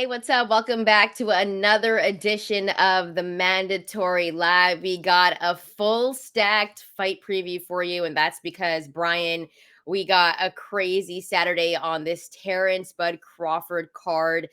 Hey, what's up? Welcome back to another edition of the Mandatory Live. We got a full stacked fight preview for you, and that's because, Brian, we got a crazy Saturday on this Terence Bud Crawford card.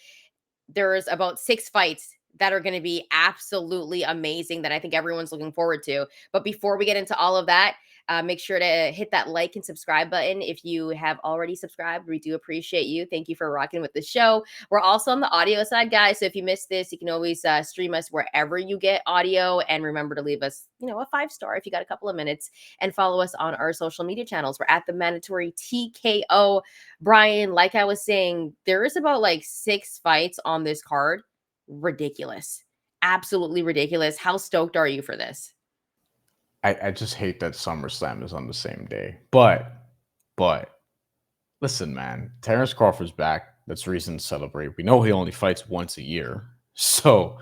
There's about 6 fights that are going to be absolutely amazing that I think everyone's looking forward to. But before we get into all of that, make sure to hit that like and subscribe button if you have already subscribed. We do appreciate you. Thank you for rocking with the show. We're also on the audio side, guys. So if you missed this, you can always stream us wherever you get audio. And remember to leave us, a 5-star if you got a couple of minutes, and follow us on our social media channels. We're at the Mandatory TKO. Brian, like I was saying, there is about like 6 fights on this card. Ridiculous. Absolutely ridiculous. How stoked are you for this? I just hate that SummerSlam is on the same day. But listen, man, Terence Crawford's back. That's reason to celebrate. We know he only fights once a year. So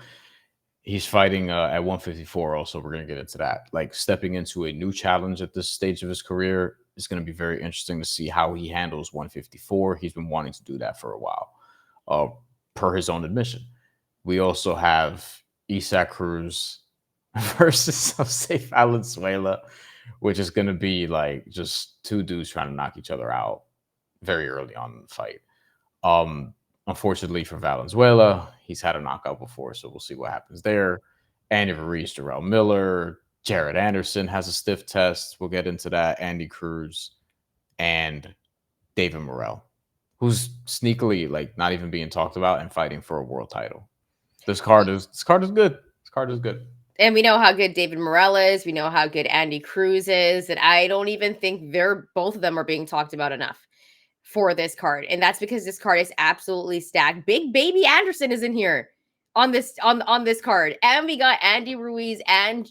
he's fighting at 154 also. We're going to get into that. Like, stepping into a new challenge at this stage of his career is going to be very interesting to see how he handles 154. He's been wanting to do that for a while, per his own admission. We also have Isaac Cruz versus Jose Valenzuela, which is going to be like just two dudes trying to knock each other out very early on in the fight. Unfortunately for Valenzuela, he's had a knockout before, so we'll see what happens there. Andy Ruiz, Jarrell Miller, Jared Anderson has a stiff test. We'll get into that. Andy Cruz and David Morrell, who's sneakily like not even being talked about and fighting for a world title. This card is good. This card is good. And we know how good David Morrell is. We know how good Andy Cruz is. And I don't even think both of them are being talked about enough for this card. And that's because this card is absolutely stacked. Big Baby Anderson is in here on this card. And we got Andy Ruiz and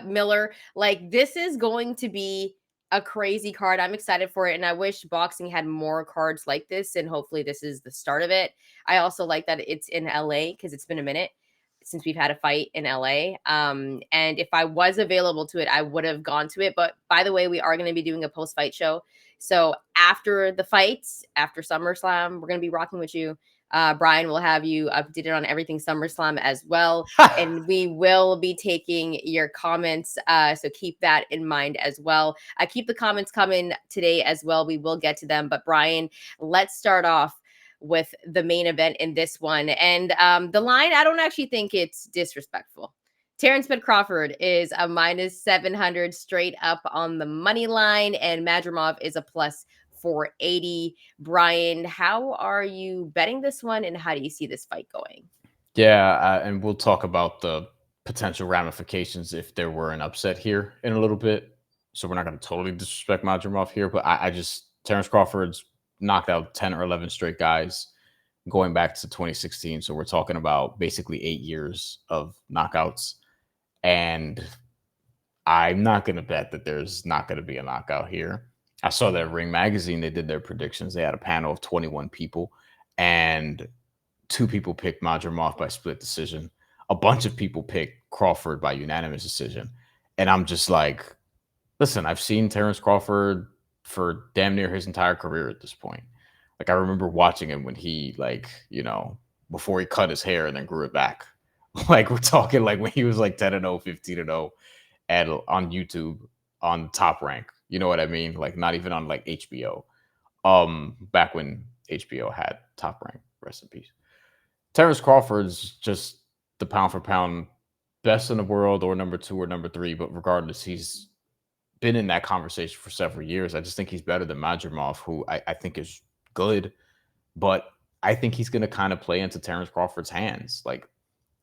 Miller. Like, this is going to be a crazy card. I'm excited for it. And I wish boxing had more cards like this. And hopefully this is the start of it. I also like that it's in LA because it's been a minute since we've had a fight in LA. And if I was available to it, I would have gone to it. But by the way, we are going to be doing a post-fight show. So after the fights, after SummerSlam, we're going to be rocking with you. Brian will have you updated on everything SummerSlam as well. And we will be taking your comments. So keep that in mind as well. Keep the comments coming today as well. We will get to them. But Brian, let's start off with the main event in this one. And the line, I don't actually think it's disrespectful. Terence Bud Crawford is a -700 straight up on the money line, and Madrimov is a +480. Brian, how are you betting this one, and how do you see this fight going? Yeah, and we'll talk about the potential ramifications if there were an upset here in a little bit. So we're not going to totally disrespect Madrimov here, but I just Terence Crawford's knocked out 10 or 11 straight guys going back to 2016. So we're talking about basically 8 years of knockouts. And I'm not going to bet that there's not going to be a knockout here. I saw that Ring Magazine, they did their predictions. They had a panel of 21 people, and 2 people picked Madrimov by split decision. A bunch of people picked Crawford by unanimous decision. And I'm just like, listen, I've seen Terence Crawford for damn near his entire career at this point. Like, I remember watching him when he, like, before he cut his hair and then grew it back. Like, we're talking like when he was like 10-0, 15-0 on YouTube on Top Rank. You know what I mean? Like, not even on like HBO. Back when HBO had Top Rank. Rest in peace. Terence Crawford's just the pound for pound best in the world, or number 2 or number 3. But regardless, he's been in that conversation for several years. I just think he's better than Madrimov, who I think is good, but I think he's going to kind of play into Terence Crawford's hands. Like,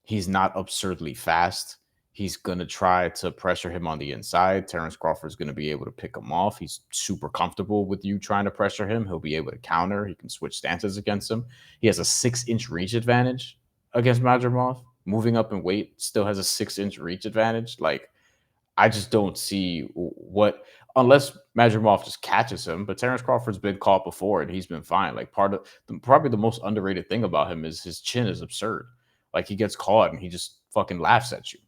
he's not absurdly fast. He's going to try to pressure him on the inside. Terence Crawford's going to be able to pick him off. He's super comfortable with you trying to pressure him. He'll be able to counter. He can switch stances against him. He has a 6-inch reach advantage against Madrimov. Moving up in weight, still has a 6-inch reach advantage. Like, I just don't see what, unless Madrimov just catches him. But Terence Crawford's been caught before and he's been fine. Like, probably the most underrated thing about him is his chin is absurd. Like, he gets caught and he just fucking laughs at you.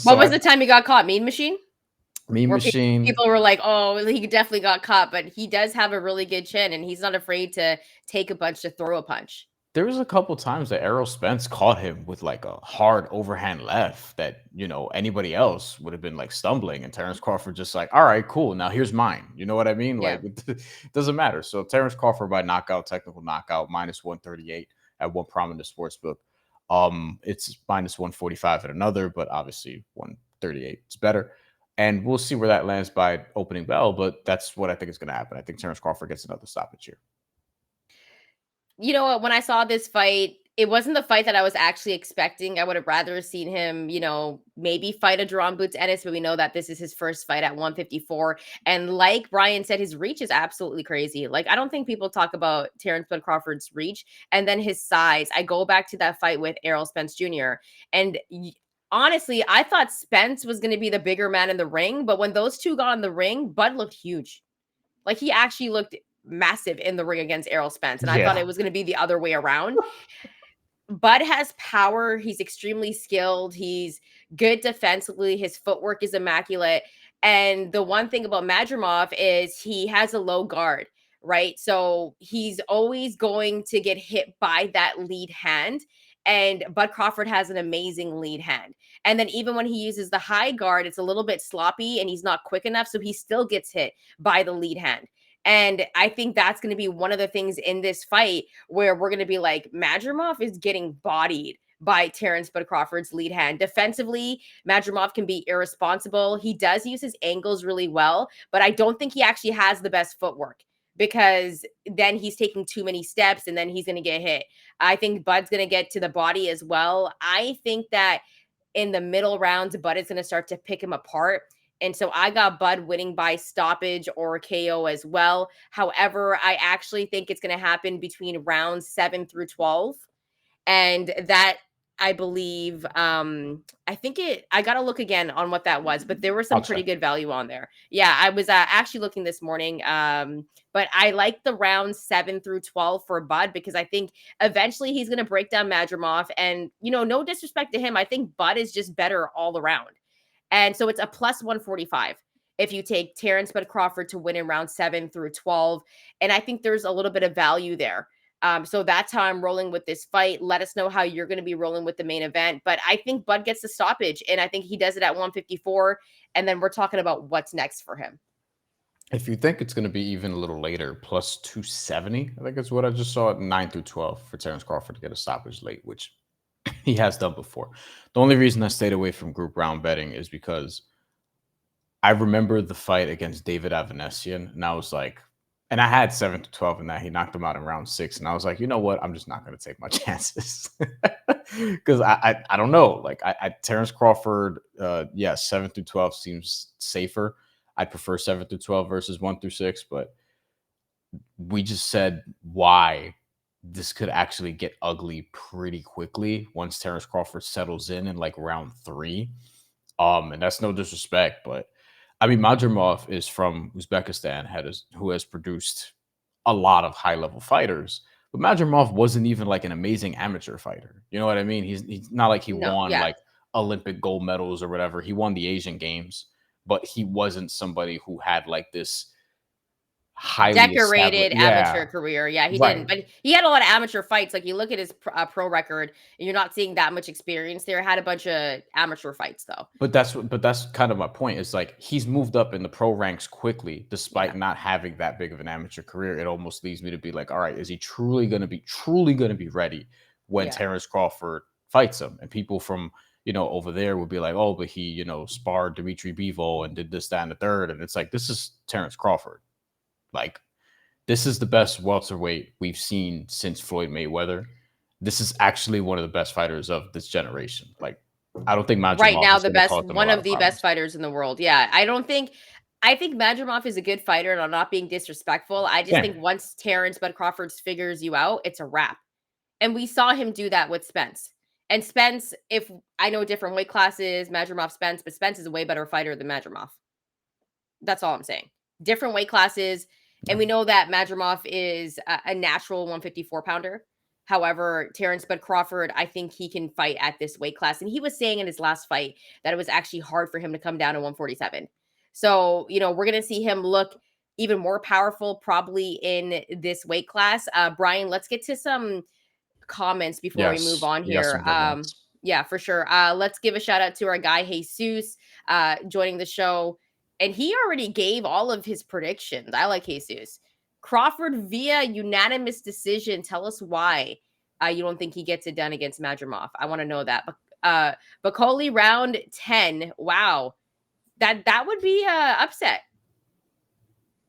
What was the time he got caught? Mean Machine? Mean Machine. People were like, oh, he definitely got caught, but he does have a really good chin and he's not afraid to take a punch to throw a punch. There was a couple times that Errol Spence caught him with like a hard overhand left that, anybody else would have been like stumbling. And Terence Crawford just like, all right, cool. Now here's mine. You know what I mean? Yeah. Like, it doesn't matter. So Terence Crawford by knockout, technical knockout, minus 138 at one prominent sports book. It's minus 145 at another, but obviously 138 is better. And we'll see where that lands by opening bell, but that's what I think is going to happen. I think Terence Crawford gets another stoppage here. You know what? When I saw this fight, it wasn't the fight that I was actually expecting. I would have rather seen him, maybe fight a Drawn Boots Ennis, but we know that this is his first fight at 154. And like Brian said, his reach is absolutely crazy. Like, I don't think people talk about Terrence Bud Crawford's reach and then his size. I go back to that fight with Errol Spence Jr. And honestly, I thought Spence was going to be the bigger man in the ring, but when those two got in the ring, Bud looked huge. Like, he actually looked massive in the ring against Errol Spence. And I thought Yeah. it was going to be the other way around. Bud has power. He's extremely skilled. He's good defensively. His footwork is immaculate. And the one thing about Madrimov is he has a low guard, right? So he's always going to get hit by that lead hand. And Bud Crawford has an amazing lead hand. And then even when he uses the high guard, it's a little bit sloppy and he's not quick enough. So he still gets hit by the lead hand. And I think that's going to be one of the things in this fight where we're going to be like, Madrimov is getting bodied by Terrence Bud Crawford's lead hand. Defensively, Madrimov can be irresponsible. He does use his angles really well, but I don't think he actually has the best footwork because then he's taking too many steps and then he's going to get hit. I think Bud's going to get to the body as well. I think that in the middle rounds, Bud is going to start to pick him apart. And so I got Bud winning by stoppage or KO as well. However, I actually think it's going to happen between rounds 7 through 12. And that I believe I got to look again on what that was, but there was some I'll pretty check. good value on there. Yeah, I was actually looking this morning. But I like the rounds 7 through 12 for Bud because I think eventually he's going to break down Madrimov and no disrespect to him, I think Bud is just better all around. And so it's a plus 145 if you take Terrence Bud Crawford to win in round 7 through 12. And I think there's a little bit of value there. So that's how I'm rolling with this fight. Let us know how you're going to be rolling with the main event. But I think Bud gets the stoppage, and I think he does it at 154. And then we're talking about what's next for him. If you think it's going to be even a little later, plus 270, I think is what I just saw at 9 through 12 for Terence Crawford to get a stoppage late, which he has done before. The only reason I stayed away from group round betting is because I remember the fight against David Avanesian, and I was like, and I had 7 to 12 in that. He knocked him out in round 6. And I was like, you know what? I'm just not going to take my chances. Because I don't know. Like, Terence Crawford, yeah, 7 through 12 seems safer. I'd prefer 7 through 12 versus 1 through 6. But we just said why this could actually get ugly pretty quickly once Terence Crawford settles in like round 3. And that's no disrespect, but I mean, Madrimov is from Uzbekistan, who has produced a lot of high level fighters. But Madrimov wasn't even like an amazing amateur fighter. You know what I mean? He's not like he No, won yeah. like Olympic gold medals or whatever. He won the Asian Games, but he wasn't somebody who had like this highly established. Decorated Yeah, amateur career. Yeah, he didn't. right. But he had a lot of amateur fights. Like, you look at his pro record, and you're not seeing that much experience there. Had a bunch of amateur fights, though. But that's kind of my point. Is like he's moved up in the pro ranks quickly, Yeah. despite not having that big of an amateur career. It almost leads me to be like, all right, is he truly gonna be ready when Yeah. Terence Crawford fights him? And people from over there would be like, oh, but he sparred Dimitri Bivol and did this, that, and the third. And it's like, this is Terence Crawford. Like, this is the best welterweight we've seen since Floyd Mayweather. This is actually one of the best fighters of this generation. Like, I don't think Right Madrimov now, is the going to best cause them a one lot of of the best problems. fighters in the world. Yeah, I think Madrimov is a good fighter, and I'm not being disrespectful. I just Same. think once Terrence Bud Crawford figures you out, it's a wrap. And we saw him do that with Spence. And Spence, if I know different weight classes, Madrimov, Spence, but Spence is a way better fighter than Madrimov. That's all I'm saying. Different weight classes. And Yeah. we know that Madrimov is a natural 154 pounder. However, Terrence Bud Crawford, I think he can fight at this weight class. And he was saying in his last fight that it was actually hard for him to come down to 147. So, we're going to see him look even more powerful probably in this weight class. Brian, let's get to some comments before we move on we got here. some good ones. Yeah, for sure. Let's give a shout out to our guy Jesus joining the show, and he already gave all of his predictions. I like Jesus. Crawford via unanimous decision. Tell us why you don't think he gets it done against Madrimov. I want to know that. Bakole round 10. Wow, that would be upset.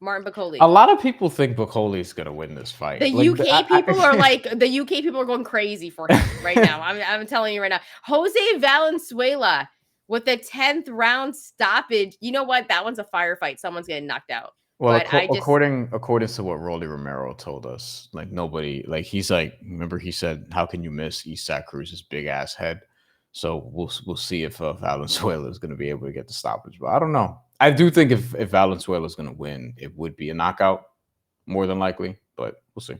Martin Bakole. A lot of people think Bakole is going to win this fight. The UK people are like, the UK people are going crazy for him right now. I'm telling you right now. Jose Valenzuela with the 10th round stoppage. You know what? That one's a firefight. Someone's getting knocked out. Well, But I just, according to what Rolly Romero told us, like nobody, like he's like, remember he said, how can you miss Isaac Cruz's big ass head? So we'll see if Valenzuela is going to be able to get the stoppage. But I don't know. I do think if Valenzuela is going to win, it would be a knockout more than likely, but we'll see.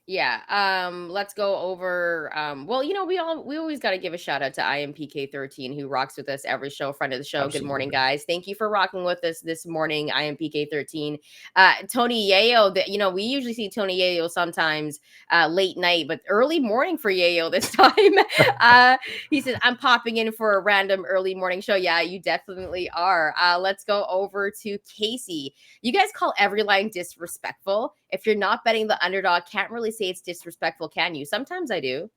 yeah. Let's go over. Well, you know, we always got to give a shout out to IMPK13 who rocks with us every show, friend of the show. Absolutely. Good morning, guys. Thank you for rocking with us this morning, IMPK13. Tony Yayo, that, you know, we usually see Tony Yayo sometimes late night, but early morning for Yayo this time. He says, I'm popping in for a random early morning show. Yeah, you definitely are. Let's go over to Casey. You guys call every line disrespectful. If you're not betting the underdog, can't really say it's disrespectful, can you? Sometimes I do.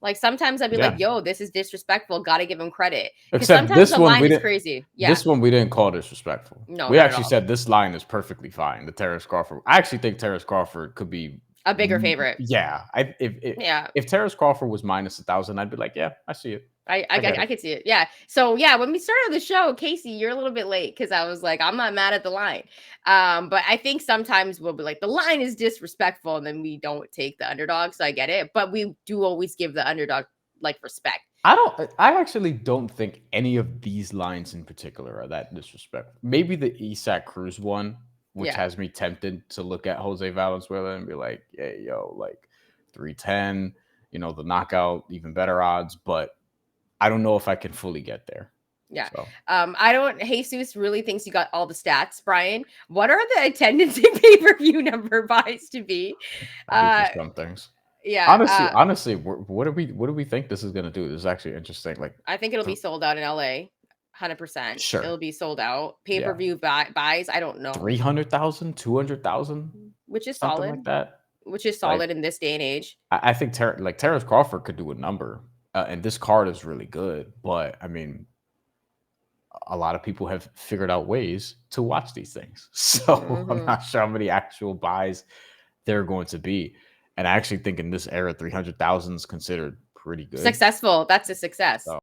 Like sometimes I'd be like, yo, this is disrespectful. Gotta give him credit. Except sometimes this the one, line is crazy. Yeah. This one we didn't call disrespectful. No, we actually said this line is perfectly fine. The Terence Crawford. I actually think Terence Crawford could be a bigger favorite. Yeah. If Terence Crawford was minus 1,000, I'd be like, yeah, I see it. I could see it. Yeah. So yeah, when we started the show, Casey, you're a little bit late because I was like, I'm not mad at the line. But I think sometimes we'll be like, the line is disrespectful, and then we don't take the underdog. So I get it. But we do always give the underdog like respect. I actually don't think any of these lines in particular are that disrespectful. Maybe the Isaac Cruz one, which has me tempted to look at Jose Valenzuela and be like, hey, yo, like 310, you know, the knockout, even better odds. But I don't know if I can fully get there. Yeah. So. I don't. Jesus really thinks you got all the stats, Brian. What are the attendance and pay-per-view number buys to be? Some things. Yeah. Honestly, what do we think this is gonna do? This is actually interesting. Like, I think it'll be sold out in LA. 100%. Sure. It'll be sold out. Pay-per-view buys. I don't know. 300,000, 200,000, which is solid. Like that. Which is solid in this day and age. I think Terence Crawford could do a number, and this card is really good. But I mean, a lot of people have figured out ways to watch these things, so I'm not sure how many actual buys there are going to be. And I actually think in this era, 300,000 is considered pretty good. Successful. That's a success. So.